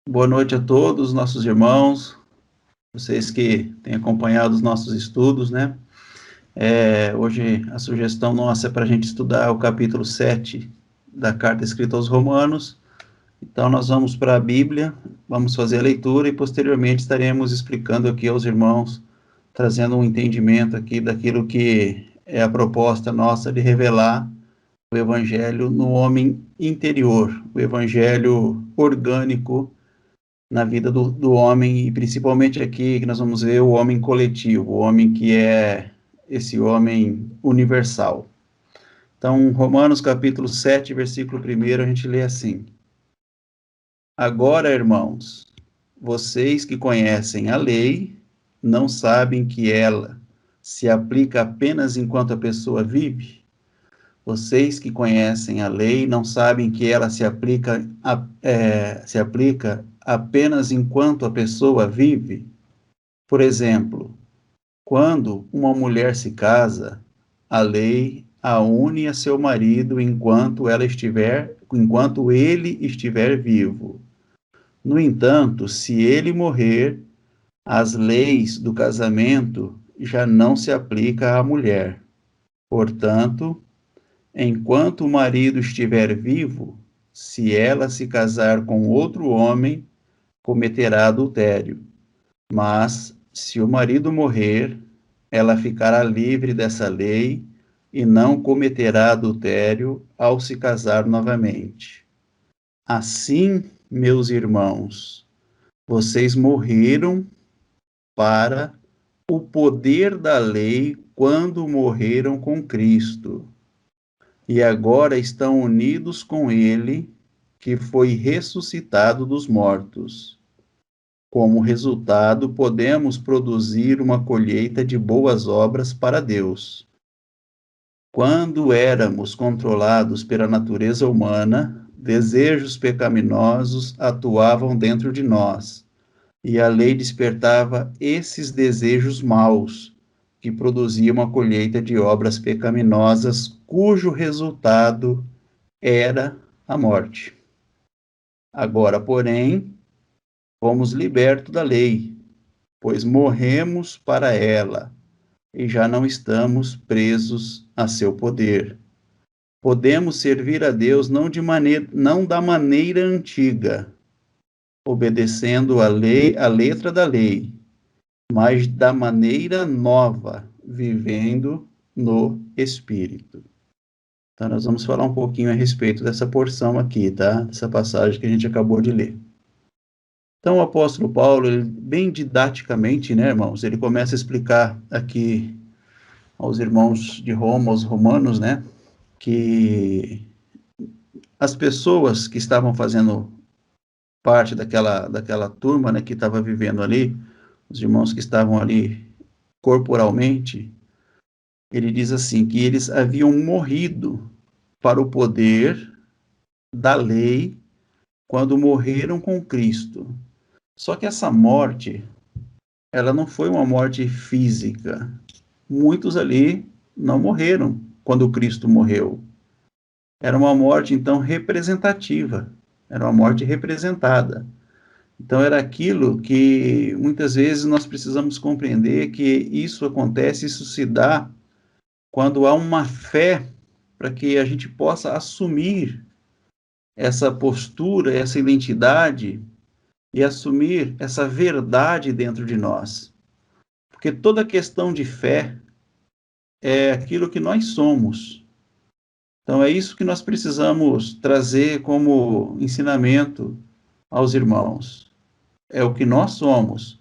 Boa noite a todos, nossos irmãos, vocês que têm acompanhado os nossos estudos, né? Hoje a sugestão nossa é para a gente estudar o capítulo 7 da carta escrita aos Romanos. Então nós vamos para a Bíblia, vamos fazer a leitura e posteriormente estaremos explicando aqui aos irmãos, trazendo um entendimento aqui daquilo que é a proposta nossa de revelar o Evangelho no homem interior, o Evangelho orgânico na vida do homem, e principalmente aqui que nós vamos ver o homem coletivo, o homem que é esse homem universal. Então, Romanos capítulo 7, versículo 1, a gente lê assim: Agora, irmãos, vocês que conhecem a lei, não sabem que ela se aplica apenas enquanto a pessoa vive? Vocês que conhecem a lei, não sabem que ela se aplica apenas enquanto a pessoa vive? Por exemplo, quando uma mulher se casa, a lei a une a seu marido enquanto ele estiver vivo. No entanto, se ele morrer, as leis do casamento já não se aplicam à mulher. Portanto, enquanto o marido estiver vivo, se ela se casar com outro homem, cometerá adultério. Mas, se o marido morrer, ela ficará livre dessa lei e não cometerá adultério ao se casar novamente. Assim, meus irmãos, vocês morreram para o poder da lei quando morreram com Cristo, e agora estão unidos com ele, que foi ressuscitado dos mortos. Como resultado, podemos produzir uma colheita de boas obras para Deus. Quando éramos controlados pela natureza humana, desejos pecaminosos atuavam dentro de nós, e a lei despertava esses desejos maus, que produziam uma colheita de obras pecaminosas, cujo resultado era a morte. Agora, porém, fomos libertos da lei, pois morremos para ela, e já não estamos presos a seu poder. Podemos servir a Deus não da maneira antiga, obedecendo a letra da lei, mas da maneira nova, vivendo no Espírito. Então, nós vamos falar um pouquinho a respeito dessa porção aqui, tá? Dessa passagem que a gente acabou de ler. Então, o apóstolo Paulo, ele, bem didaticamente, né, irmãos, ele começa a explicar aqui aos irmãos de Roma, aos romanos, né, que as pessoas que estavam fazendo parte daquela turma, né, que estava vivendo ali, os irmãos que estavam ali corporalmente, ele diz assim, que eles haviam morrido para o poder da lei quando morreram com Cristo. Só que essa morte, ela não foi uma morte física. Muitos ali não morreram quando Cristo morreu. Era uma morte, então, representativa. Era uma morte representada. Então, era aquilo que, muitas vezes, nós precisamos compreender que isso acontece, isso se dá quando há uma fé para que a gente possa assumir essa postura, essa identidade e assumir essa verdade dentro de nós. Porque toda questão de fé é aquilo que nós somos. Então, é isso que nós precisamos trazer como ensinamento aos irmãos. É o que nós somos.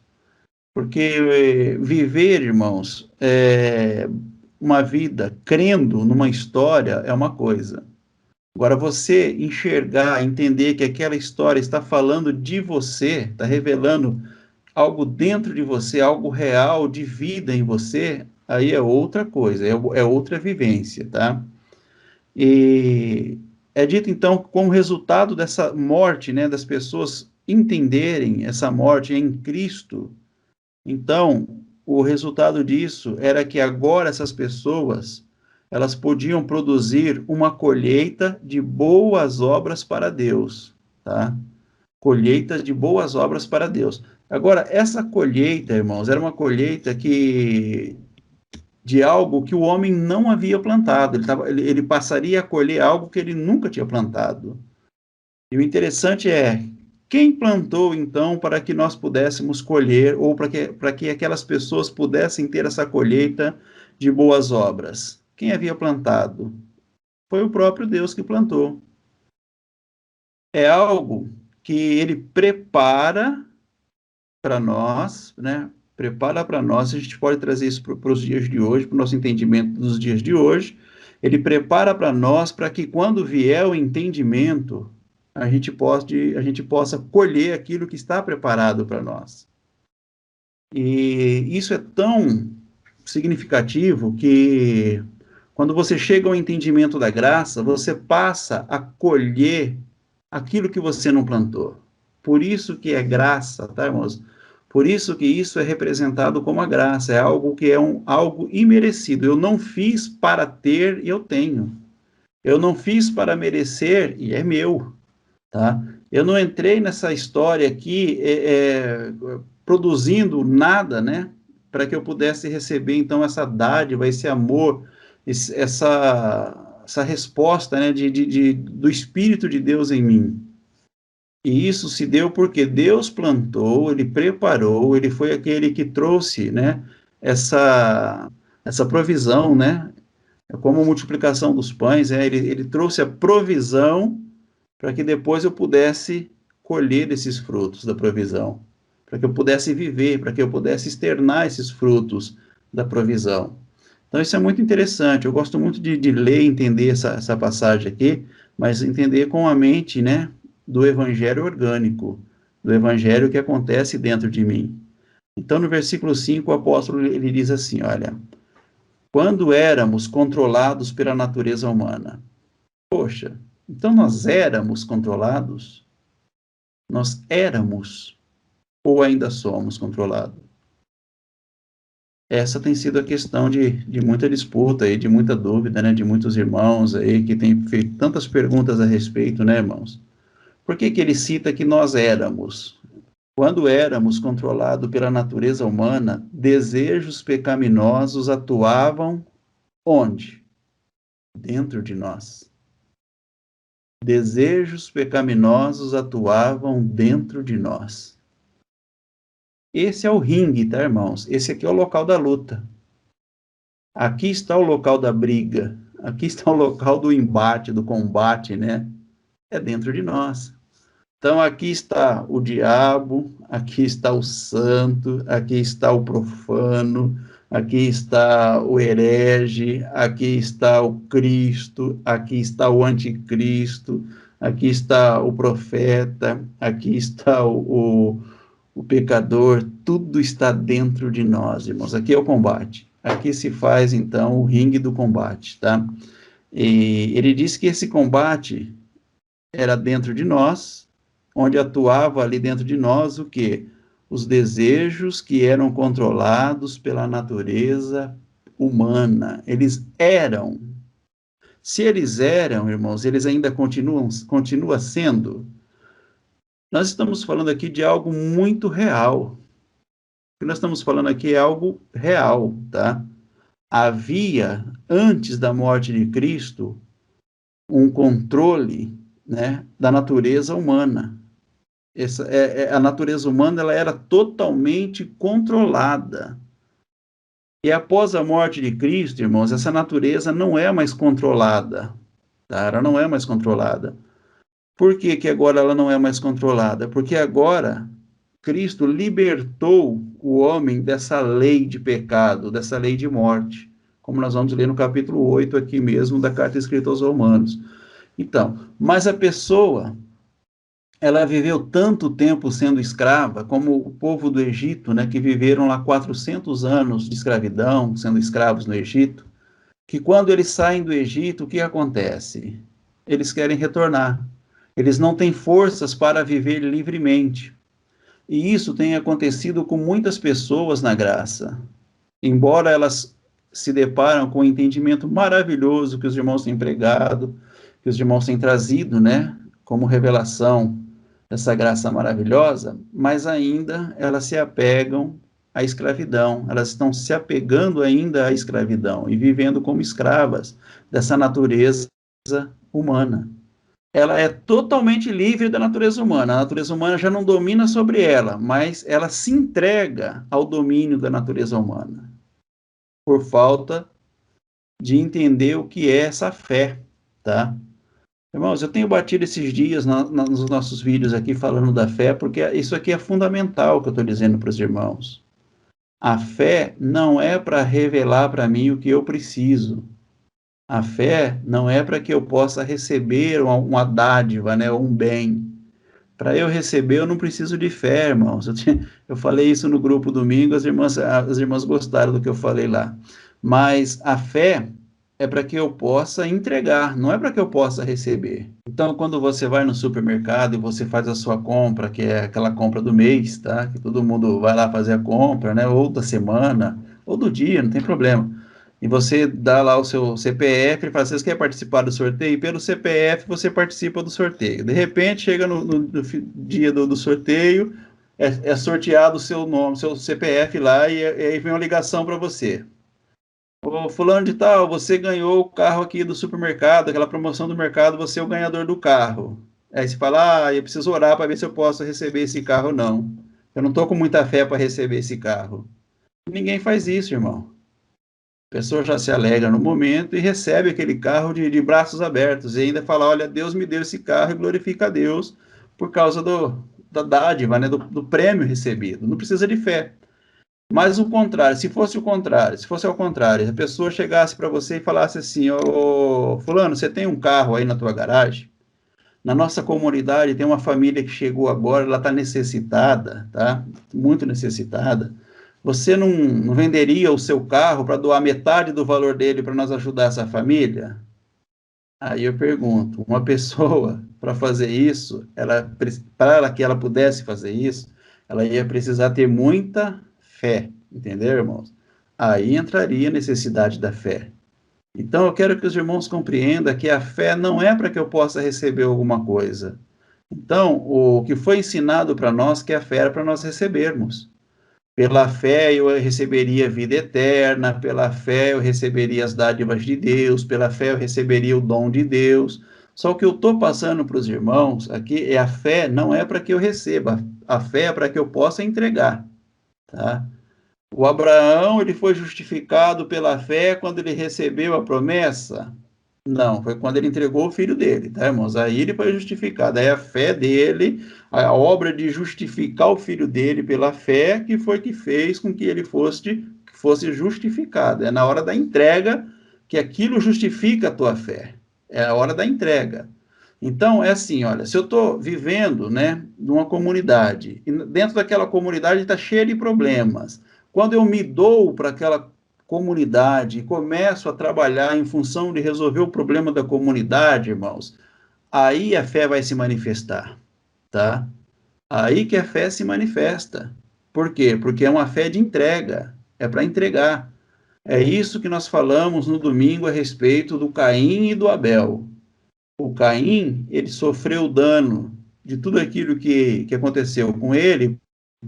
Porque viver, irmãos, uma vida crendo numa história é uma coisa. Agora, você enxergar, entender que aquela história está falando de você, está revelando algo dentro de você, algo real, de vida em você, aí é outra coisa, é outra vivência, tá? E é dito, então, como resultado dessa morte, né, das pessoas entenderem essa morte em Cristo, então, o resultado disso era que agora essas pessoas, elas podiam produzir uma colheita de boas obras para Deus, tá? Colheita de boas obras para Deus. Agora, essa colheita, irmãos, era uma colheita de algo que o homem não havia plantado. Ele passaria a colher algo que ele nunca tinha plantado. E o interessante é, quem plantou, então, para que nós pudéssemos colher, ou para que aquelas pessoas pudessem ter essa colheita de boas obras? Quem havia plantado? Foi o próprio Deus que plantou. É algo que ele prepara para nós, né? Prepara para nós, a gente pode trazer isso para os dias de hoje, para o nosso entendimento dos dias de hoje. Ele prepara para nós para que quando vier o entendimento, a gente possa colher aquilo que está preparado para nós. E isso é tão significativo que quando você chega ao entendimento da graça, você passa a colher aquilo que você não plantou. Por isso que é graça, tá, irmãos? Por isso que isso é representado como a graça, é algo que é algo imerecido. Eu não fiz para ter e eu tenho. Eu não fiz para merecer e é meu, tá? Eu não entrei nessa história aqui produzindo nada, né? Para que eu pudesse receber, então, essa dádiva, esse amor, essa resposta, né, do Espírito de Deus em mim. E isso se deu porque Deus plantou, Ele preparou, Ele foi aquele que trouxe, né, essa provisão, né? É como a multiplicação dos pães, ele trouxe a provisão para que depois eu pudesse colher esses frutos da provisão, para que eu pudesse viver, para que eu pudesse externar esses frutos da provisão. Então isso é muito interessante, eu gosto muito de ler e entender essa passagem aqui, mas entender com a mente, né, do evangelho orgânico, do evangelho que acontece dentro de mim. Então no versículo 5 o apóstolo ele diz assim, olha, quando éramos controlados pela natureza humana. Poxa, então nós éramos controlados? Nós éramos ou ainda somos controlados? Essa tem sido a questão de muita disputa e de muita dúvida, né, de muitos irmãos aí que têm feito tantas perguntas a respeito, né, irmãos? Por que que ele cita que nós éramos? Quando éramos controlados pela natureza humana, desejos pecaminosos atuavam onde? Dentro de nós. Desejos pecaminosos atuavam dentro de nós. Esse é o ringue, tá, irmãos? Esse aqui é o local da luta. Aqui está o local da briga. Aqui está o local do embate, do combate, né? É dentro de nós. Então, aqui está o diabo, aqui está o santo, aqui está o profano, aqui está o herege, aqui está o Cristo, aqui está o anticristo, aqui está o profeta, aqui está o pecador, tudo está dentro de nós, irmãos. Aqui é o combate. Aqui se faz, então, o ringue do combate, tá? E ele diz que esse combate era dentro de nós, onde atuava ali dentro de nós o quê? Os desejos que eram controlados pela natureza humana. Eles eram. Se eles eram, irmãos, eles ainda continuam sendo. Nós estamos falando aqui de algo muito real. O que nós estamos falando aqui é algo real, tá? Havia, antes da morte de Cristo, um controle, né, da natureza humana. A natureza humana ela era totalmente controlada. E após a morte de Cristo, irmãos, essa natureza não é mais controlada. Tá? Ela não é mais controlada. Por que que agora ela não é mais controlada? Porque agora Cristo libertou o homem dessa lei de pecado, dessa lei de morte, como nós vamos ler no capítulo 8 aqui mesmo da carta escrita aos Romanos. Então, mas a pessoa ela viveu tanto tempo sendo escrava, como o povo do Egito, né, que viveram lá 400 anos de escravidão, sendo escravos no Egito, que quando eles saem do Egito, o que acontece? Eles querem retornar. Eles não têm forças para viver livremente. E isso tem acontecido com muitas pessoas na graça. Embora elas se deparam com o entendimento maravilhoso que os irmãos têm pregado, que os irmãos têm trazido, né, como revelação dessa graça maravilhosa, mas ainda elas se apegam à escravidão, elas estão se apegando ainda à escravidão e vivendo como escravas dessa natureza humana. Ela é totalmente livre da natureza humana. A natureza humana já não domina sobre ela, mas ela se entrega ao domínio da natureza humana, por falta de entender o que é essa fé, tá? Irmãos, eu tenho batido esses dias nos nossos vídeos aqui falando da fé, porque isso aqui é fundamental que eu estou dizendo para os irmãos. A fé não é para revelar para mim o que eu preciso. A fé não é para que eu possa receber uma dádiva, né, um bem. Para eu receber, eu não preciso de fé, irmãos. Eu falei isso no grupo domingo, as irmãs gostaram do que eu falei lá. Mas a fé é para que eu possa entregar, não é para que eu possa receber. Então, quando você vai no supermercado e você faz a sua compra, que é aquela compra do mês, tá? Que todo mundo vai lá fazer a compra, né? Ou da semana, ou do dia, não tem problema. E você dá lá o seu CPF e fala, vocês querem participar do sorteio? E pelo CPF você participa do sorteio. De repente, chega no dia do sorteio, é sorteado o seu nome, seu CPF lá, e aí vem uma ligação para você. Ô, fulano de tal, você ganhou o carro aqui do supermercado, aquela promoção do mercado, você é o ganhador do carro. Aí você fala, eu preciso orar para ver se eu posso receber esse carro ou não. Eu não estou com muita fé para receber esse carro. Ninguém faz isso, irmão. A pessoa já se alegra no momento e recebe aquele carro de braços abertos e ainda fala, olha, Deus me deu esse carro e glorifica a Deus por causa da dádiva, né, do prêmio recebido. Não precisa de fé. Mas o contrário, se fosse o contrário, se fosse ao contrário, a pessoa chegasse para você e falasse assim, ô fulano, você tem um carro aí na tua garagem? Na nossa comunidade tem uma família que chegou agora, ela está necessitada, tá? Muito necessitada. Você não venderia o seu carro para doar metade do valor dele para nós ajudar essa família? Aí eu pergunto, uma pessoa para fazer isso, para que ela pudesse fazer isso, ela ia precisar ter muita fé, entendeu, irmãos? Aí entraria a necessidade da fé. Então eu quero que os irmãos compreendam que a fé não é para que eu possa receber alguma coisa. Então, o que foi ensinado para nós que a fé era para nós recebermos. Pela fé eu receberia vida eterna, pela fé eu receberia as dádivas de Deus, pela fé eu receberia o dom de Deus. Só que eu estou passando para os irmãos aqui, a fé não é para que eu receba, a fé é para que eu possa entregar, tá? O Abraão, ele foi justificado pela fé quando ele recebeu a promessa? Não, foi quando ele entregou o filho dele, tá, irmãos? Aí ele foi justificado. Aí a fé dele, a obra de justificar o filho dele pela fé, que foi que fez com que ele fosse justificado. É na hora da entrega que aquilo justifica a tua fé. É a hora da entrega. Então, é assim, olha, se eu estou vivendo, né, numa comunidade, e dentro daquela comunidade está cheia de problemas, quando eu me dou para aquela comunidade e começo a trabalhar em função de resolver o problema da comunidade, irmãos, aí a fé vai se manifestar, tá? Aí que a fé se manifesta. Por quê? Porque é uma fé de entrega, é para entregar. É isso que nós falamos no domingo a respeito do Caim e do Abel. O Caim, ele sofreu dano de tudo aquilo que aconteceu com ele,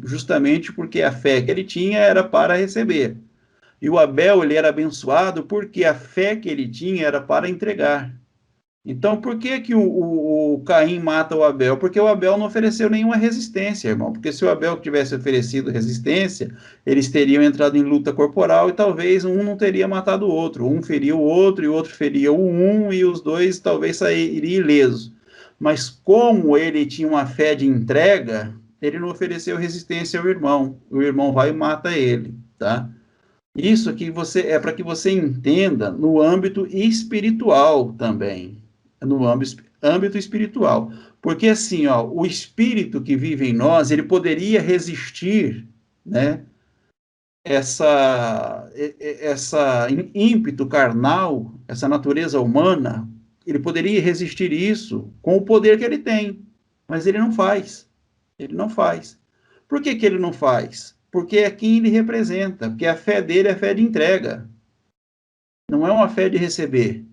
justamente porque a fé que ele tinha era para receber. E o Abel, ele era abençoado porque a fé que ele tinha era para entregar. Então, por que que o Caim mata o Abel? Porque o Abel não ofereceu nenhuma resistência, irmão. Porque se o Abel tivesse oferecido resistência, eles teriam entrado em luta corporal e talvez um não teria matado o outro. Um feria o outro e o outro feria o um e os dois talvez sairiam ilesos. Mas como ele tinha uma fé de entrega, ele não ofereceu resistência ao irmão. O irmão vai e mata ele, tá? Isso que você é para que você entenda no âmbito espiritual também, no âmbito espiritual, porque assim, ó, o espírito que vive em nós, ele poderia resistir, né? Essa ímpeto carnal, essa natureza humana, ele poderia resistir isso com o poder que ele tem, mas ele não faz. Ele não faz. Por que que ele não faz? Porque é quem ele representa, porque a fé dele é a fé de entrega. Não é uma fé de receber.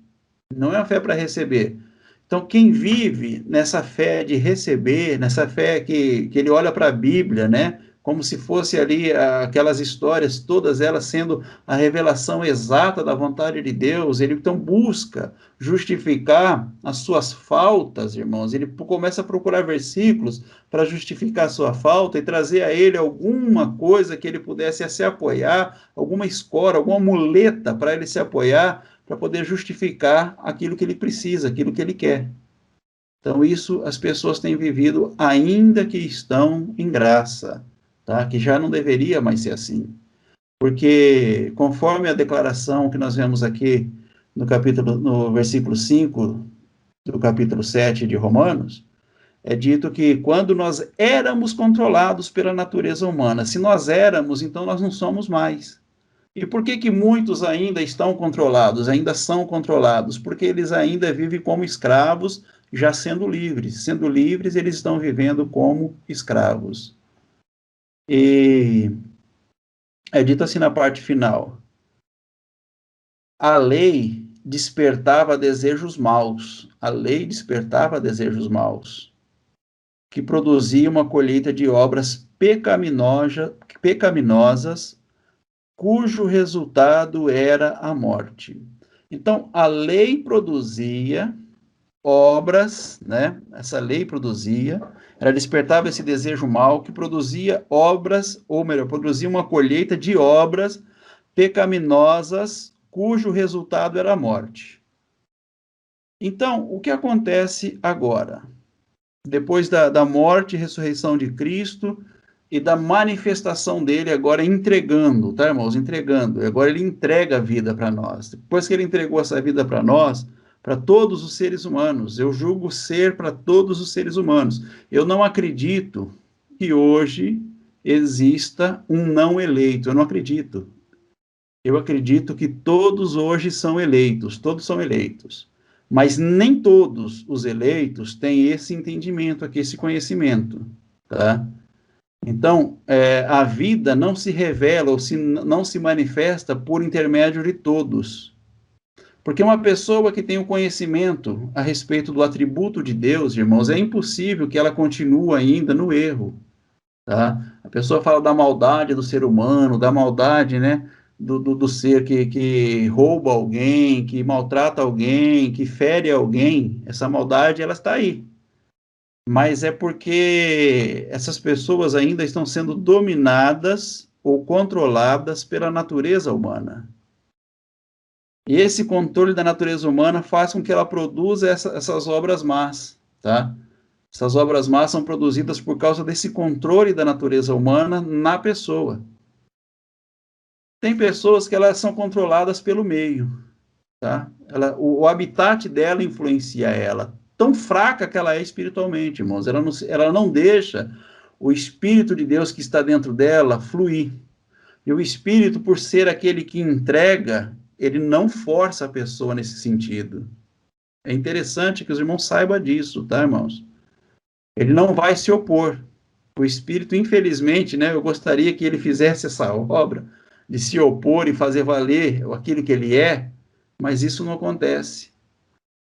Não é uma fé para receber. Então, quem vive nessa fé de receber, nessa fé que ele olha para a Bíblia, né? Como se fosse ali aquelas histórias, todas elas sendo a revelação exata da vontade de Deus, ele então busca justificar as suas faltas, irmãos. Ele começa a procurar versículos para justificar a sua falta e trazer a ele alguma coisa que ele pudesse se apoiar, alguma escora, alguma muleta para ele se apoiar, para poder justificar aquilo que ele precisa, aquilo que ele quer. Então, isso as pessoas têm vivido ainda que estão em graça, tá? Que já não deveria mais ser assim. Porque, conforme a declaração que nós vemos aqui no versículo 5 do capítulo 7 de Romanos, é dito que quando nós éramos controlados pela natureza humana, se nós éramos, então nós não somos mais. E por que que muitos ainda estão controlados, ainda são controlados? Porque eles ainda vivem como escravos, já sendo livres. Sendo livres, eles estão vivendo como escravos. E é dito assim na parte final: a lei despertava desejos maus. A lei despertava desejos maus, que produzia uma colheita de obras pecaminosas, cujo resultado era a morte. Então, a lei produzia obras, né? Essa lei produzia, ela despertava esse desejo mau que produzia obras, ou melhor, produzia uma colheita de obras pecaminosas, cujo resultado era a morte. Então, o que acontece agora? Depois da morte e ressurreição de Cristo, e da manifestação dele agora entregando, tá, irmãos? Entregando. Agora ele entrega a vida para nós. Depois que ele entregou essa vida para nós, para todos os seres humanos, eu julgo ser para todos os seres humanos. Eu não acredito que hoje exista um não eleito. Eu não acredito. Eu acredito que todos hoje são eleitos, todos são eleitos. Mas nem todos os eleitos têm esse entendimento aqui, esse conhecimento, tá? Então, a vida não se revela ou não se manifesta por intermédio de todos. Porque uma pessoa que tem o conhecimento a respeito do atributo de Deus, irmãos, é impossível que ela continue ainda no erro. Tá? A pessoa fala da maldade do ser humano, da maldade, né, do ser que rouba alguém, que maltrata alguém, que fere alguém. Essa maldade, ela está aí. Mas é porque essas pessoas ainda estão sendo dominadas ou controladas pela natureza humana. E esse controle da natureza humana faz com que ela produza essas obras más, tá? Essas obras más são produzidas por causa desse controle da natureza humana na pessoa. Tem pessoas que elas são controladas pelo meio, tá? O habitat dela influencia ela. Tão fraca que ela é espiritualmente, irmãos. Ela não deixa o Espírito de Deus que está dentro dela fluir. E o Espírito, por ser aquele que entrega, ele não força a pessoa nesse sentido. É interessante que os irmãos saibam disso, tá, irmãos? Ele não vai se opor. O Espírito, infelizmente, né, eu gostaria que ele fizesse essa obra de se opor e fazer valer aquilo que ele é, mas isso não acontece.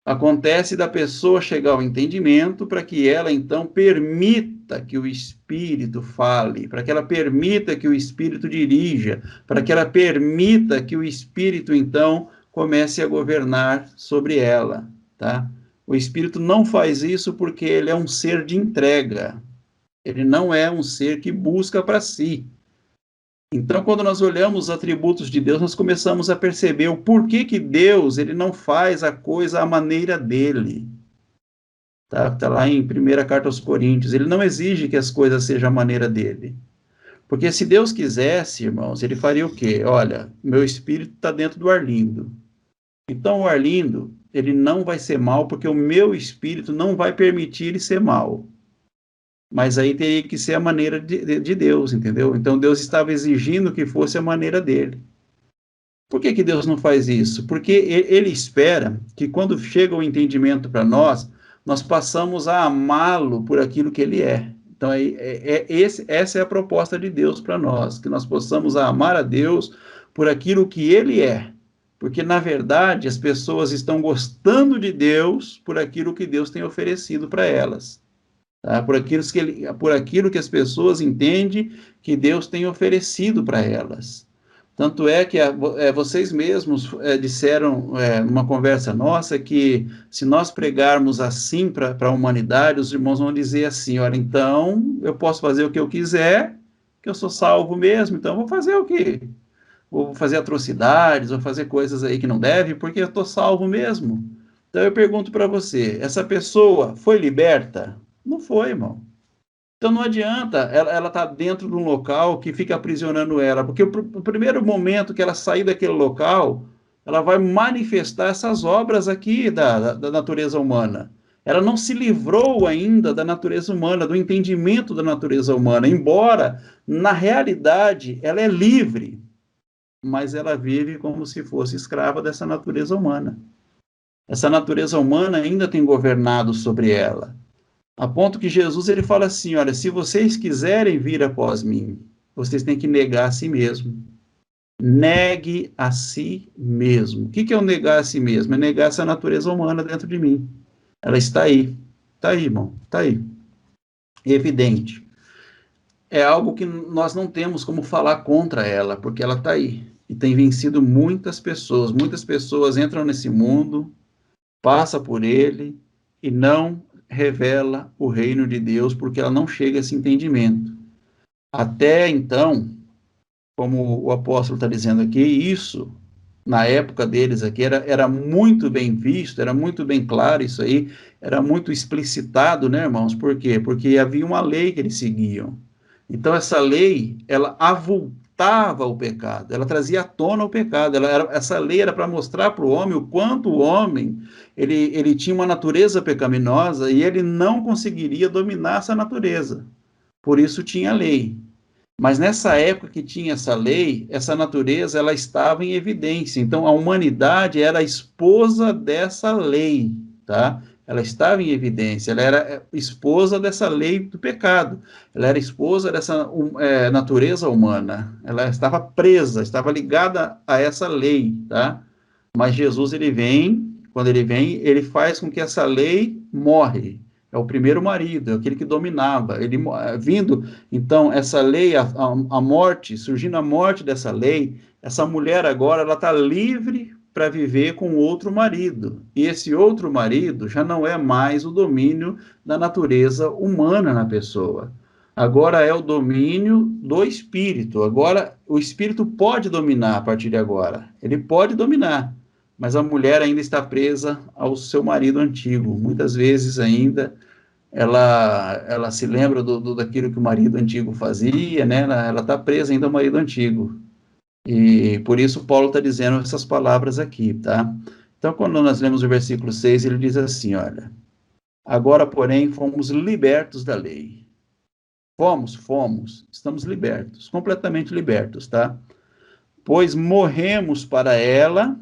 Acontece da pessoa chegar ao entendimento para que ela, então, permita que o Espírito fale, para que ela permita que o Espírito dirija, para que ela permita que o Espírito, então, comece a governar sobre ela, tá? O Espírito não faz isso porque ele é um ser de entrega. Ele não é um ser que busca para si. Então, quando nós olhamos os atributos de Deus, nós começamos a perceber o porquê que Deus ele não faz a coisa à maneira dele. Tá lá em 1ª Carta aos Coríntios. Ele não exige que as coisas sejam à maneira dele. Porque se Deus quisesse, irmãos, ele faria o quê? Olha, meu espírito está dentro do Arlindo. Então, o Arlindo, ele não vai ser mal, porque o meu espírito não vai permitir ele ser mal. Mas aí teria que ser a maneira de Deus, entendeu? Então Deus estava exigindo que fosse a maneira dele. Por que Deus não faz isso? Porque ele espera que quando chega o entendimento para nós, nós passamos a amá-lo por aquilo que ele é. Então essa é a proposta de Deus para nós, que nós possamos amar a Deus por aquilo que ele é. Porque, na verdade, as pessoas estão gostando de Deus por aquilo que Deus tem oferecido para elas. Tá? Por aquilo que as pessoas entendem que Deus tem oferecido para elas. Tanto é que vocês mesmos disseram numa conversa nossa que se nós pregarmos assim para a humanidade, os irmãos vão dizer assim, olha, então eu posso fazer o que eu quiser, que eu sou salvo mesmo, então eu vou fazer o quê? Vou fazer atrocidades, vou fazer coisas aí que não deve, porque eu estou salvo mesmo. Então eu pergunto para você, essa pessoa foi liberta? Não foi, irmão. Então não adianta ela tá dentro de um local que fica aprisionando ela, porque o primeiro momento que ela sair daquele local, ela vai manifestar essas obras aqui da natureza humana. Ela não se livrou ainda da natureza humana, do entendimento da natureza humana, embora, na realidade, ela é livre, mas ela vive como se fosse escrava dessa natureza humana. Essa natureza humana ainda tem governado sobre ela. A ponto que Jesus ele fala assim, olha, se vocês quiserem vir após mim, vocês têm que negar a si mesmo. Negue a si mesmo. O que é o negar a si mesmo? É negar essa natureza humana dentro de mim. Ela está aí. Está aí, irmão. Está aí. Evidente. É algo que nós não temos como falar contra ela, porque ela está aí. E tem vencido muitas pessoas. Muitas pessoas entram nesse mundo, passa por ele e não revela o reino de Deus, porque ela não chega a esse entendimento. Até então, como o apóstolo está dizendo aqui, isso, na época deles aqui, era muito bem visto, era muito bem claro isso aí, era muito explicitado, né, irmãos? Por quê? Porque havia uma lei que eles seguiam. Então, essa lei, ela avultava o pecado, ela trazia à tona o pecado. Essa lei era para mostrar para o homem o quanto o homem ele tinha uma natureza pecaminosa e ele não conseguiria dominar essa natureza. Por isso tinha a lei. Mas nessa época que tinha essa lei, essa natureza ela estava em evidência. Então a humanidade era a esposa dessa lei, tá? Ela estava em evidência, ela era esposa dessa lei do pecado, ela era esposa dessa natureza humana, ela estava presa, estava ligada a essa lei, tá? Mas Jesus, ele vem, quando ele vem, ele faz com que essa lei morre. É o primeiro marido, é aquele que dominava. Ele vindo, então, essa lei, a morte, surgindo a morte dessa lei, essa mulher agora, ela está livre para viver com outro marido. E esse outro marido já não é mais o domínio da natureza humana na pessoa. Agora é o domínio do espírito. Agora, o espírito pode dominar a partir de agora. Ele pode dominar, mas a mulher ainda está presa ao seu marido antigo. Muitas vezes ainda ela se lembra daquilo que o marido antigo fazia, né? Ela está presa ainda ao marido antigo. E por isso Paulo está dizendo essas palavras aqui, tá? Então, quando nós lemos o versículo 6, ele diz assim, olha, agora, porém, fomos libertos da lei. Fomos, estamos libertos, completamente libertos, tá? Pois morremos para ela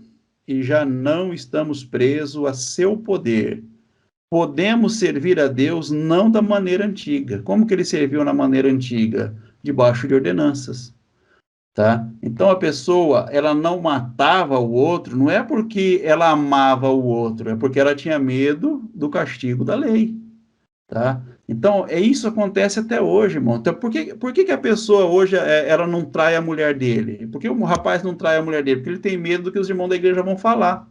e já não estamos presos a seu poder. Podemos servir a Deus não da maneira antiga. Como que ele serviu na maneira antiga? Debaixo de ordenanças, tá? Então a pessoa, ela não matava o outro, não é porque ela amava o outro, é porque ela tinha medo do castigo da lei, tá? Então, isso acontece até hoje, irmão. Então, por que a pessoa hoje, ela não trai a mulher dele? Por que o rapaz não trai a mulher dele? Porque ele tem medo do que os irmãos da igreja vão falar.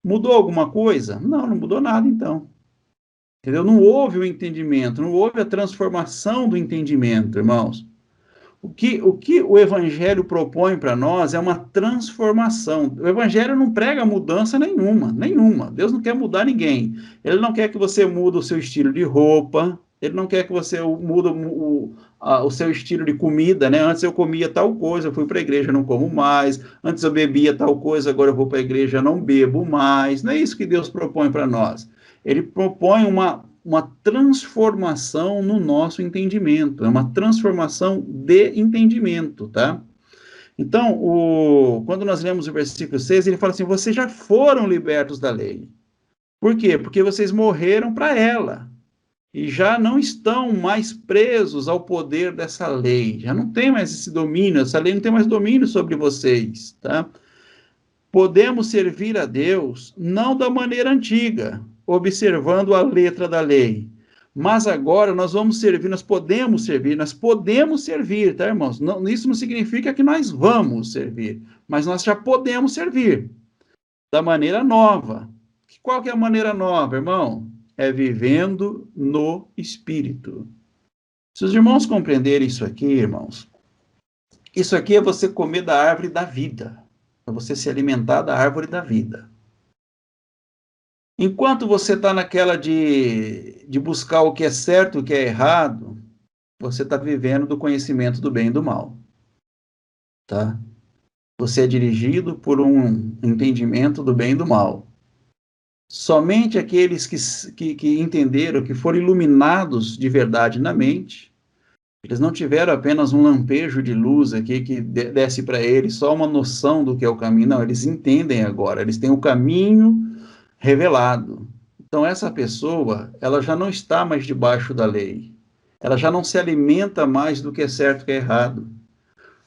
Mudou alguma coisa? Não mudou nada, então. Entendeu? Não houve o entendimento, não houve a transformação do entendimento, irmãos. O que o Evangelho propõe para nós é uma transformação. O Evangelho não prega mudança nenhuma. Deus não quer mudar ninguém. Ele não quer que você mude o seu estilo de roupa, ele não quer que você mude o seu estilo de comida, né? Antes eu comia tal coisa, eu fui para a igreja, não como mais. Antes eu bebia tal coisa, agora eu vou para a igreja, não bebo mais. Não é isso que Deus propõe para nós. Ele propõe uma transformação no nosso entendimento, é uma transformação de entendimento, tá? Então, quando nós lemos o versículo 6, ele fala assim, vocês já foram libertos da lei. Por quê? Porque vocês morreram para ela, e já não estão mais presos ao poder dessa lei, já não tem mais esse domínio, essa lei não tem mais domínio sobre vocês, tá? Podemos servir a Deus não da maneira antiga, observando a letra da lei, mas agora nós vamos servir, nós podemos servir, tá, irmãos? Não, isso não significa que nós vamos servir, mas nós já podemos servir da maneira nova. Qual que é a maneira nova, irmão? É vivendo no Espírito. Se os irmãos compreenderem isso aqui, irmãos, isso aqui é você comer da árvore da vida, é você se alimentar da árvore da vida. Enquanto você está naquela de buscar o que é certo e o que é errado, você está vivendo do conhecimento do bem e do mal. Tá? Você é dirigido por um entendimento do bem e do mal. Somente aqueles que entenderam, que foram iluminados de verdade na mente, eles não tiveram apenas um lampejo de luz aqui que desce para eles só uma noção do que é o caminho. Não, eles entendem agora, eles têm o caminho revelado. Então essa pessoa, ela já não está mais debaixo da lei. Ela já não se alimenta mais do que é certo e que é errado.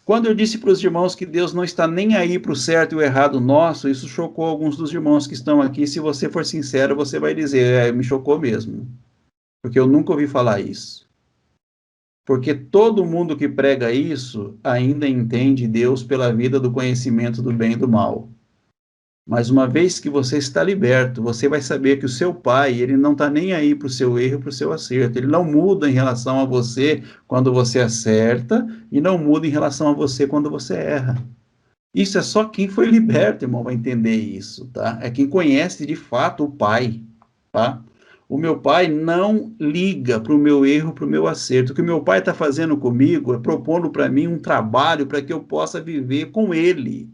Quando eu disse para os irmãos que Deus não está nem aí para o certo e o errado nosso, isso chocou alguns dos irmãos que estão aqui. Se você for sincero, você vai dizer, me chocou mesmo. Porque eu nunca ouvi falar isso. Porque todo mundo que prega isso ainda entende Deus pela vida do conhecimento do bem e do mal. Mas uma vez que você está liberto, você vai saber que o seu pai, ele não está nem aí para o seu erro, para o seu acerto. Ele não muda em relação a você quando você acerta e não muda em relação a você quando você erra. Isso é só quem foi liberto, irmão, vai entender isso, tá? É quem conhece de fato o pai, tá? O meu pai não liga para o meu erro, para o meu acerto. O que o meu pai está fazendo comigo é propondo para mim um trabalho para que eu possa viver com ele.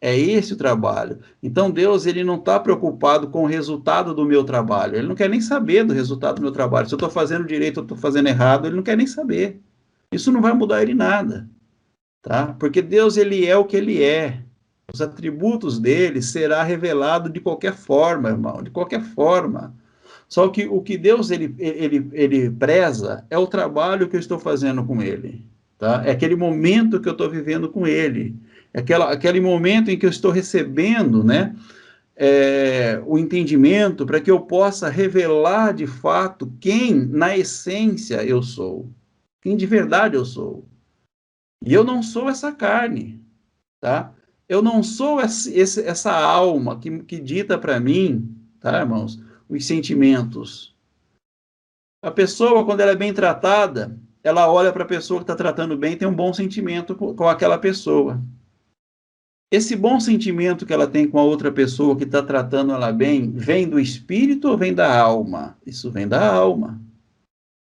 É esse o trabalho. Então Deus, ele não está preocupado com o resultado do meu trabalho. Ele não quer nem saber do resultado do meu trabalho. Se eu estou fazendo direito ou estou fazendo errado, ele não quer nem saber. Isso não vai mudar ele nada, tá? Porque Deus, ele é o que ele é. Os atributos dele será revelado de qualquer forma, irmão, de qualquer forma. Só que o que Deus ele preza é o trabalho que eu estou fazendo com ele, tá? É aquele momento que eu estou vivendo com ele. Aquele momento em que eu estou recebendo, né, o entendimento para que eu possa revelar de fato quem, na essência, eu sou. Quem de verdade eu sou. E eu não sou essa carne, tá? Eu não sou essa alma que dita para mim, tá, irmãos, os sentimentos. A pessoa, quando ela é bem tratada, ela olha para a pessoa que está tratando bem e tem um bom sentimento com aquela pessoa. Esse bom sentimento que ela tem com a outra pessoa que está tratando ela bem, vem do espírito ou vem da alma? Isso vem da alma.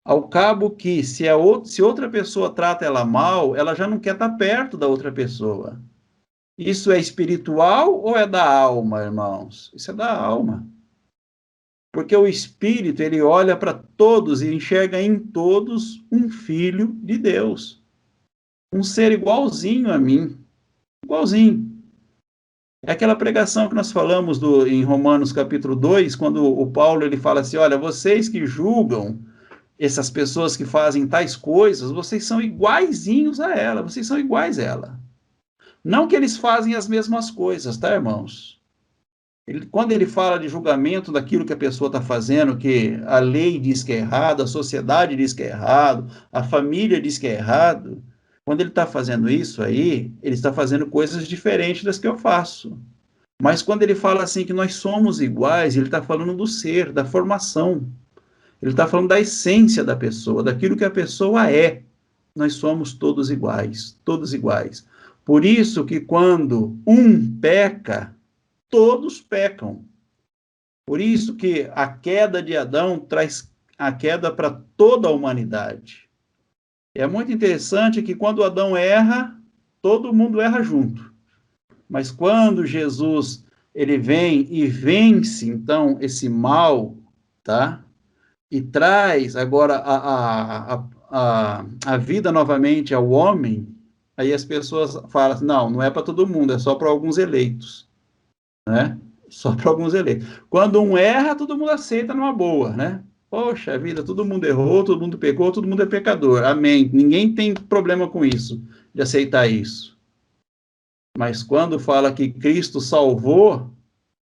Ao cabo que, se outra pessoa trata ela mal, ela já não quer estar perto da outra pessoa. Isso é espiritual ou é da alma, irmãos? Isso é da alma. Porque o espírito, ele olha para todos e enxerga em todos um filho de Deus. Um ser igualzinho a mim. Igualzinho. É aquela pregação que nós falamos em Romanos capítulo 2, quando o Paulo ele fala assim, olha, vocês que julgam essas pessoas que fazem tais coisas, vocês são iguaizinhos a ela, vocês são iguais a ela. Não que eles fazem as mesmas coisas, tá, irmãos? Quando ele fala de julgamento daquilo que a pessoa está fazendo, que a lei diz que é errado, a sociedade diz que é errado, a família diz que é errado, quando ele está fazendo isso aí, ele está fazendo coisas diferentes das que eu faço. Mas quando ele fala assim que nós somos iguais, ele está falando do ser, da formação. Ele está falando da essência da pessoa, daquilo que a pessoa é. Nós somos todos iguais, todos iguais. Por isso que quando um peca, todos pecam. Por isso que a queda de Adão traz a queda para toda a humanidade. É muito interessante que quando Adão erra, todo mundo erra junto. Mas quando Jesus ele vem e vence, então, esse mal, tá? E traz agora a vida novamente ao homem, aí as pessoas falam assim, não é para todo mundo, é só para alguns eleitos, né? Só para alguns eleitos. Quando um erra, todo mundo aceita numa boa, né? Poxa vida, todo mundo errou, todo mundo pecou, todo mundo é pecador. Amém. Ninguém tem problema com isso, de aceitar isso. Mas quando fala que Cristo salvou,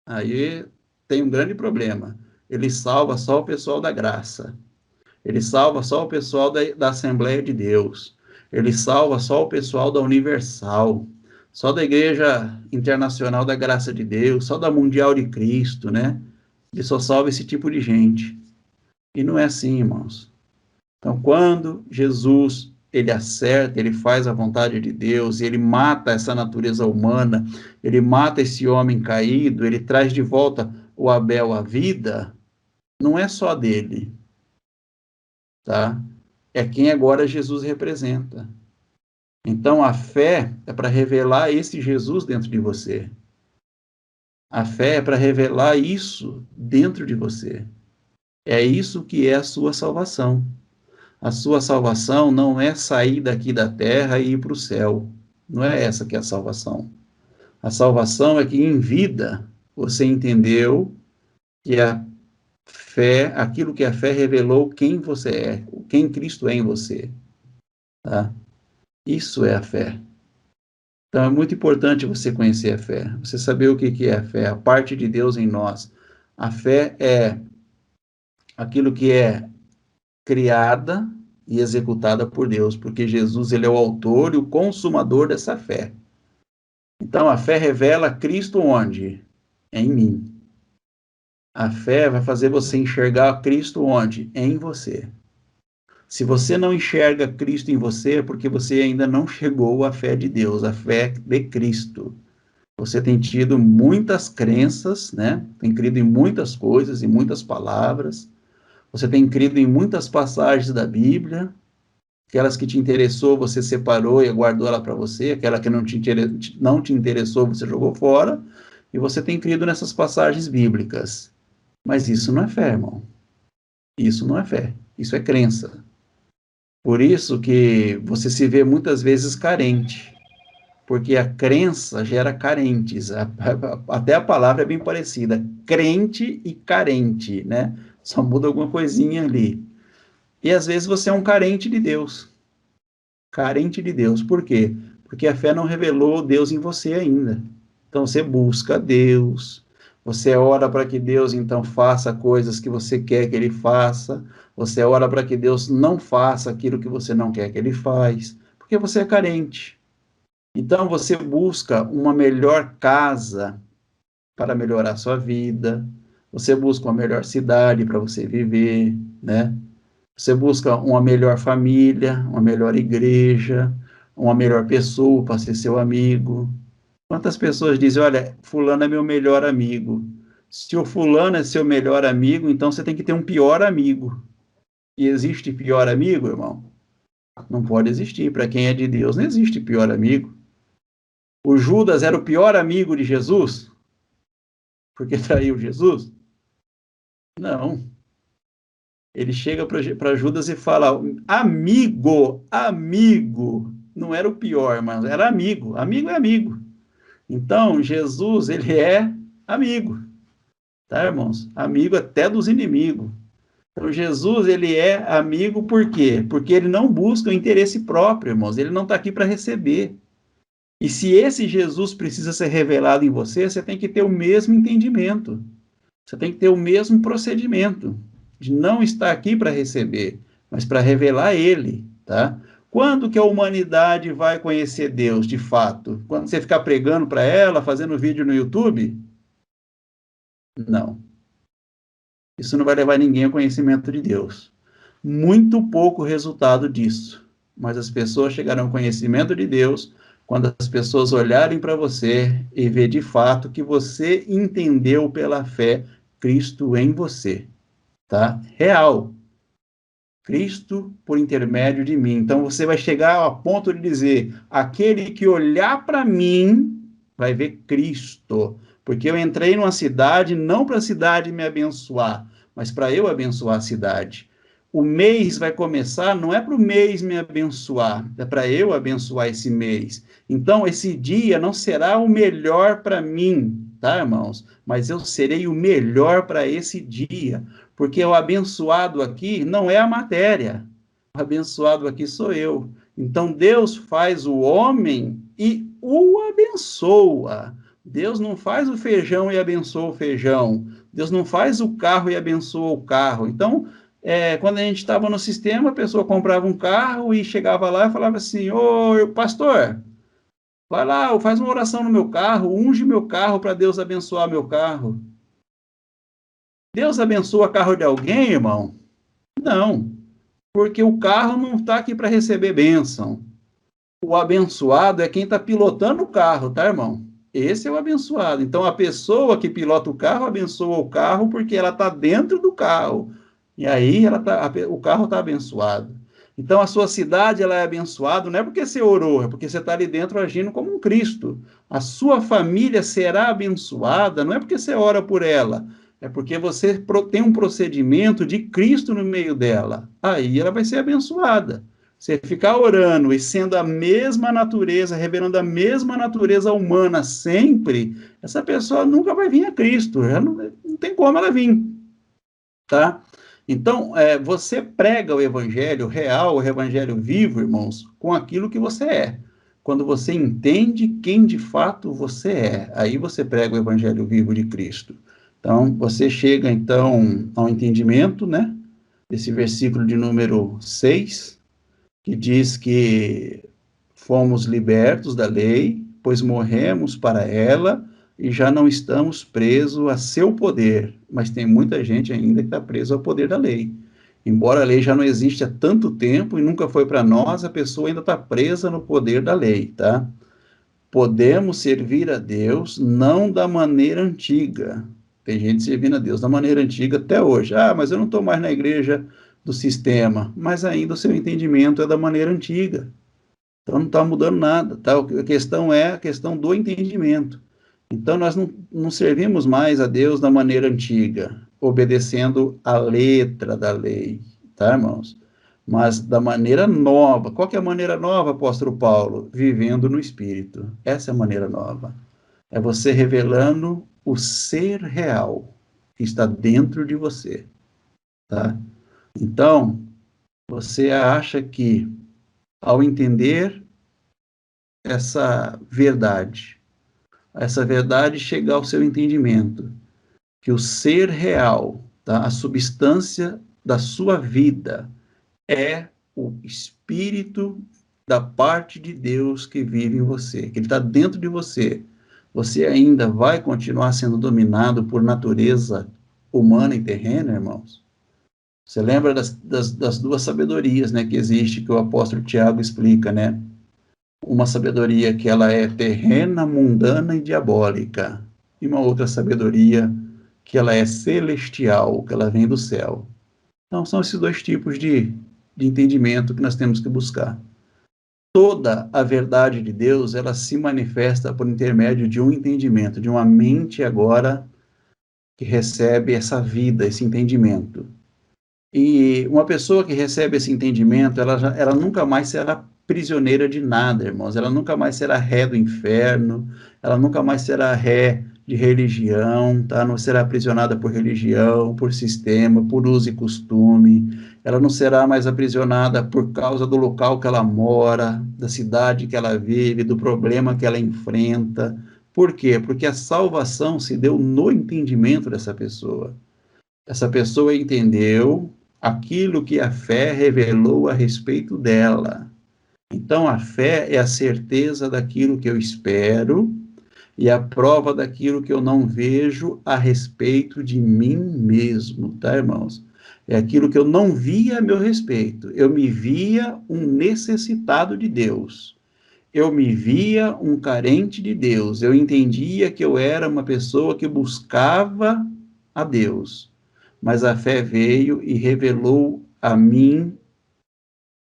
aí tem um grande problema. Ele salva só o pessoal da graça. Ele salva só o pessoal da Assembleia de Deus. Ele salva só o pessoal da Universal. Só da Igreja Internacional da Graça de Deus. Só da Mundial de Cristo, né? Ele só salva esse tipo de gente. E não é assim, irmãos. Então, quando Jesus ele acerta, ele faz a vontade de Deus, ele mata essa natureza humana, ele mata esse homem caído, ele traz de volta o Abel à vida, não é só dele, tá? É quem agora Jesus representa. Então, a fé é para revelar esse Jesus dentro de você. A fé é para revelar isso dentro de você. É isso que é a sua salvação. A sua salvação não é sair daqui da terra e ir para o céu. Não é essa que é a salvação. A salvação é que em vida você entendeu que a fé, aquilo que a fé revelou quem você é, quem Cristo é em você. Tá? Isso é a fé. Então é muito importante você conhecer a fé, você saber o que é a fé, a parte de Deus em nós. A fé é aquilo que é criada e executada por Deus, porque Jesus ele é o autor e o consumador dessa fé. Então a fé revela Cristo onde? Em mim. A fé vai fazer você enxergar Cristo onde? Em você. Se você não enxerga Cristo em você, é porque você ainda não chegou à fé de Deus, à fé de Cristo. Você tem tido muitas crenças, né? Tem crido em muitas coisas, em muitas palavras. Você tem crido em muitas passagens da Bíblia. Aquelas que te interessou, você separou e guardou ela para você. Aquela que não te interessou, você jogou fora. E você tem crido nessas passagens bíblicas. Mas isso não é fé, irmão. Isso não é fé. Isso é crença. Por isso que você se vê muitas vezes carente. Porque a crença gera carentes. Até a palavra é bem parecida. Crente e carente, né? Só muda alguma coisinha ali. E às vezes você é um carente de Deus. Carente de Deus. Por quê? Porque a fé não revelou Deus em você ainda. Então você busca Deus, você ora para que Deus então faça coisas que você quer que ele faça, você ora para que Deus não faça aquilo que você não quer que ele faz, porque você é carente. Então você busca uma melhor casa para melhorar a sua vida, você busca uma melhor cidade para você viver, né? Você busca uma melhor família, uma melhor igreja, uma melhor pessoa para ser seu amigo. Quantas pessoas dizem, olha, fulano é meu melhor amigo. Se o fulano é seu melhor amigo, então você tem que ter um pior amigo. E existe pior amigo, irmão? Não pode existir. Para quem é de Deus, não existe pior amigo. O Judas era o pior amigo de Jesus? Porque traiu Jesus? Não. Ele chega para Judas e fala, amigo, amigo. Não era o pior, mas era amigo. Amigo é amigo. Então, Jesus, ele é amigo. Tá, irmãos? Amigo até dos inimigos. Então, Jesus, ele é amigo por quê? Porque ele não busca o interesse próprio, irmãos. Ele não está aqui para receber. E se esse Jesus precisa ser revelado em você, você tem que ter o mesmo entendimento. Você tem que ter o mesmo procedimento. De não estar aqui para receber, mas para revelar ele, tá? Quando que a humanidade vai conhecer Deus, de fato? Quando você ficar pregando para ela, fazendo vídeo no YouTube? Não. Isso não vai levar ninguém ao conhecimento de Deus. Muito pouco resultado disso. Mas as pessoas chegarão ao conhecimento de Deus quando as pessoas olharem para você e ver de fato que você entendeu pela fé Cristo em você, tá? Real. Cristo por intermédio de mim. Então você vai chegar ao ponto de dizer: aquele que olhar para mim vai ver Cristo. Porque eu entrei numa cidade não para a cidade me abençoar, mas para eu abençoar a cidade. O mês vai começar, não é para o mês me abençoar, é para eu abençoar esse mês. Então, esse dia não será o melhor para mim, tá, irmãos? Mas eu serei o melhor para esse dia. Porque o abençoado aqui não é a matéria. O abençoado aqui sou eu. Então, Deus faz o homem e o abençoa. Deus não faz o feijão e abençoa o feijão. Deus não faz o carro e abençoa o carro. Então, quando a gente estava no sistema, a pessoa comprava um carro e chegava lá e falava assim, ô, pastor, vai lá, faz uma oração no meu carro, unge meu carro para Deus abençoar meu carro. Deus abençoa o carro de alguém, irmão? Não, porque o carro não está aqui para receber bênção. O abençoado é quem está pilotando o carro, tá, irmão? Esse é o abençoado. Então, a pessoa que pilota o carro abençoa o carro porque ela está dentro do carro. E aí o carro está abençoado. Então, a sua cidade ela é abençoada, não é porque você orou, é porque você está ali dentro agindo como um Cristo. A sua família será abençoada, não é porque você ora por ela, é porque você tem um procedimento de Cristo no meio dela. Aí ela vai ser abençoada. Você ficar orando e sendo a mesma natureza, revelando a mesma natureza humana sempre, essa pessoa nunca vai vir a Cristo. Não tem como ela vir, tá? Então, você prega o evangelho real, o evangelho vivo, irmãos, com aquilo que você é. Quando você entende quem de fato você é, aí você prega o evangelho vivo de Cristo. Então, você chega, então, ao entendimento, né? Desse versículo de número 6, que diz que fomos libertos da lei, pois morremos para ela e já não estamos presos a seu poder. Mas tem muita gente ainda que está preso ao poder da lei. Embora a lei já não existe há tanto tempo e nunca foi para nós, a pessoa ainda está presa no poder da lei, tá? Podemos servir a Deus não da maneira antiga. Tem gente servindo a Deus da maneira antiga até hoje. Ah, mas eu não estou mais na igreja do sistema. Mas ainda o seu entendimento é da maneira antiga. Então não está mudando nada, tá? A questão é a questão do entendimento. Então nós não servimos mais a Deus da maneira antiga, obedecendo a letra da lei, tá, irmãos? Mas da maneira nova. Qual que é a maneira nova, apóstolo Paulo? Vivendo no Espírito. Essa é a maneira nova. É você revelando o ser real que está dentro de você, tá? Então, você acha que ao entender essa verdade chegar ao seu entendimento, que o ser real, tá? A substância da sua vida é o Espírito da parte de Deus que vive em você, que ele está dentro de você. Você ainda vai continuar sendo dominado por natureza humana e terrena, irmãos? Você lembra das duas sabedorias, né, que existe, que o apóstolo Tiago explica, né? Uma sabedoria que ela é terrena, mundana e diabólica, e uma outra sabedoria que ela é celestial, que ela vem do céu. Então, são esses dois tipos de entendimento que nós temos que buscar. Toda a verdade de Deus, ela se manifesta por intermédio de um entendimento, de uma mente agora que recebe essa vida, esse entendimento. E uma pessoa que recebe esse entendimento, ela nunca mais será prisioneira de nada, irmãos. Ela nunca mais será ré do inferno, ela nunca mais será ré de religião, tá? Não será aprisionada por religião, por sistema, por uso e costume. Ela não será mais aprisionada por causa do local que ela mora, da cidade que ela vive, do problema que ela enfrenta. Por quê? Porque a salvação se deu no entendimento dessa pessoa. Essa pessoa entendeu aquilo que a fé revelou a respeito dela. Então, a fé é a certeza daquilo que eu espero e a prova daquilo que eu não vejo a respeito de mim mesmo, tá, irmãos? É aquilo que eu não via a meu respeito. Eu me via um necessitado de Deus. Eu me via um carente de Deus. Eu entendia que eu era uma pessoa que buscava a Deus. Mas a fé veio e revelou a mim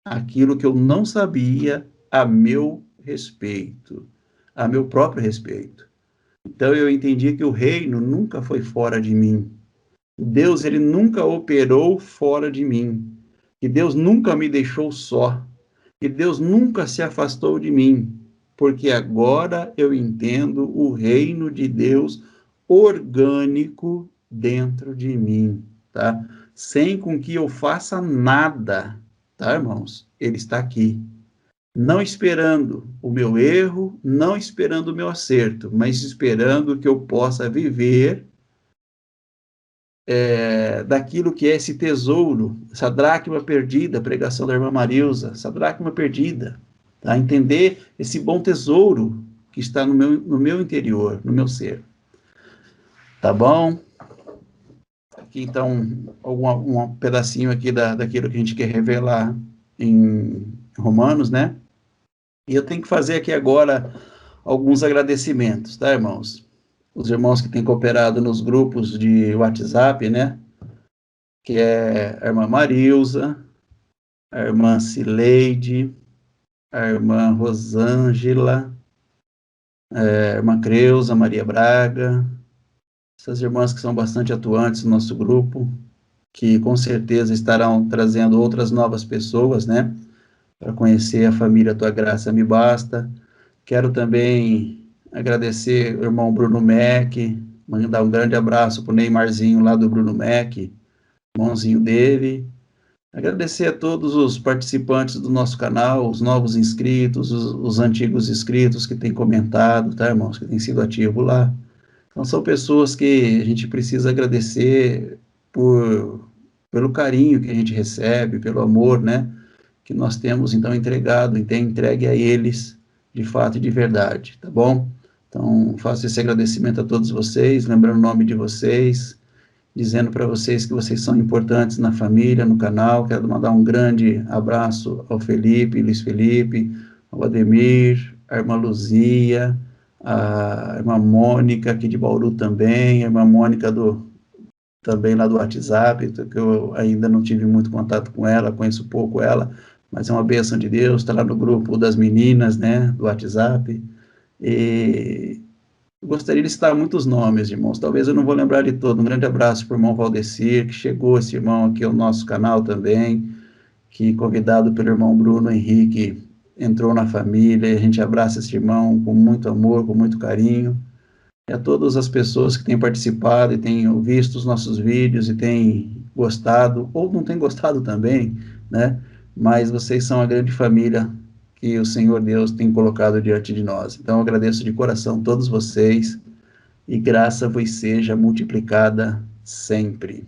aquilo que eu não sabia a meu respeito, a meu próprio respeito. Então eu entendi que o reino nunca foi fora de mim. Deus, ele nunca operou fora de mim. Que Deus nunca me deixou só. Que Deus nunca se afastou de mim. Porque agora eu entendo o reino de Deus orgânico dentro de mim, tá? Sem com que eu faça nada, tá, irmãos? Ele está aqui. não esperando o meu erro, não esperando o meu acerto, mas esperando que eu possa viver daquilo que é esse tesouro, essa dracma perdida, pregação da irmã Marilza, essa dracma perdida, tá? Entender esse bom tesouro que está no meu interior, no meu ser, tá bom? Aqui então um pedacinho aqui daquilo que a gente quer revelar em Romanos, né? E eu tenho que fazer aqui agora alguns agradecimentos, tá, irmãos? Os irmãos que têm cooperado nos grupos de WhatsApp, né? Que é a irmã Marilza, a irmã Cileide, a irmã Rosângela, a irmã Creuza, Maria Braga, essas irmãs que são bastante atuantes no nosso grupo, que com certeza estarão trazendo outras novas pessoas, né? Para conhecer a família Tua Graça Me Basta. Quero também agradecer o irmão Bruno Mack, mandar um grande abraço para o Neymarzinho lá do Bruno Mack, irmãozinho dele. Agradecer a todos os participantes do nosso canal, os novos inscritos, os antigos inscritos que têm comentado, tá, irmãos? Que têm sido ativos lá. Então, são pessoas que a gente precisa agradecer pelo carinho que a gente recebe, pelo amor, né? Que nós temos, então, entregado e tem entregue a eles, de fato e de verdade, tá bom? Então, faço esse agradecimento a todos vocês, lembrando o nome de vocês, dizendo para vocês que vocês são importantes na família, no canal. Quero mandar um grande abraço ao Felipe, Luiz Felipe, ao Ademir, à irmã Luzia, à irmã Mônica, aqui de Bauru também, a irmã Mônica também lá do WhatsApp, que eu ainda não tive muito contato com ela, conheço pouco ela, mas é uma bênção de Deus, está lá no grupo das meninas, né, do WhatsApp. E gostaria de citar muitos nomes, irmãos. Talvez eu não vou lembrar de todo. Um grande abraço para o irmão Valdecir, que chegou esse irmão aqui ao nosso canal também, que convidado pelo irmão Bruno Henrique, entrou na família. A gente abraça esse irmão com muito amor, com muito carinho. E a todas as pessoas que têm participado e têm visto os nossos vídeos e têm gostado, ou não têm gostado também, né? Mas vocês são a grande família que o Senhor Deus tem colocado diante de nós. Então, eu agradeço de coração a todos vocês e graça vos seja multiplicada sempre.